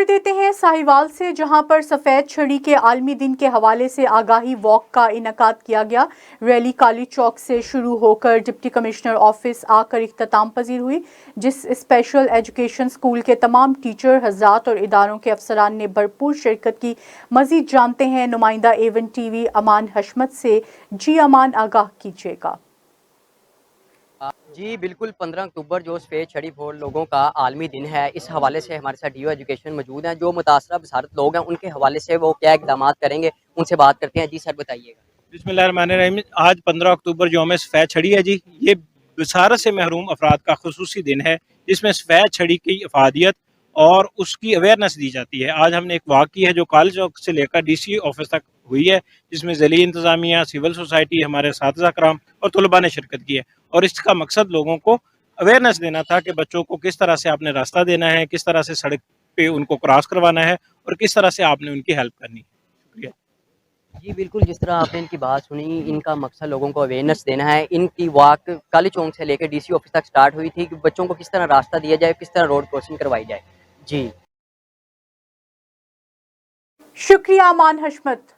دیتے ہیں ساہیوال سے، جہاں پر سفید چھڑی کے عالمی دن کے حوالے سے آگاہی واک کا انعقاد کیا گیا۔ ریلی کالی چوک سے شروع ہو کر ڈپٹی کمشنر آفس آ کر اختتام پذیر ہوئی، جس اسپیشل ایجوکیشن اسکول کے تمام ٹیچر حضرات اور اداروں کے افسران نے بھرپور شرکت کی۔ مزید جانتے ہیں نمائندہ A1 ٹی وی امان حشمت سے۔ جی امان، آگاہ کیجیے گا۔ جی بالکل، 15 اکتوبر جو سفید چھڑی پھوڑ لوگوں کا عالمی دن ہے، اس حوالے سے ہمارے ساتھ ڈیو ایجوکیشن موجود ہیں۔ جو متاثرہ بصارت لوگ ہیں ان کے حوالے سے وہ کیا اقدامات کریں گے، ان سے بات کرتے ہیں۔ جی سر بتائیے گا۔ بسم اللہ الرحمن الرحیم۔ آج 15 اکتوبر یوم سفید چھڑی ہے جی۔ یہ بصارت سے محروم افراد کا خصوصی دن ہے، جس میں سفید چھڑی کی افادیت اور اس کی اویئرنیس دی جاتی ہے۔ آج ہم نے ایک واک کی ہے جو کالج چوک سے لے کر ڈی سی آفس تک ہوئی ہے، جس میں ذیلی انتظامیہ، سول سوسائٹی، ہمارے اساتذہ کرام اور طلباء نے شرکت کی ہے، اور اس کا مقصد لوگوں کو اویئرنیس دینا تھا کہ بچوں کو کس طرح سے آپ نے راستہ دینا ہے، کس طرح سے سڑک پہ ان کو کراس کروانا ہے، اور کس طرح سے آپ نے ان کی ہیلپ کرنی ہے۔ شکریہ۔ جی بالکل، جس طرح آپ نے ان کی بات سنی، ان کا مقصد لوگوں کو اویئرنیس دینا ہے۔ ان کی واک کالی چونک سے لے کے ڈی سی آفس تک سٹارٹ ہوئی تھی کہ بچوں کو کس طرح راستہ دیا جائے، کس طرح روڈ کراسنگ کروائی جائے۔ جی شکریہ امان حشمت۔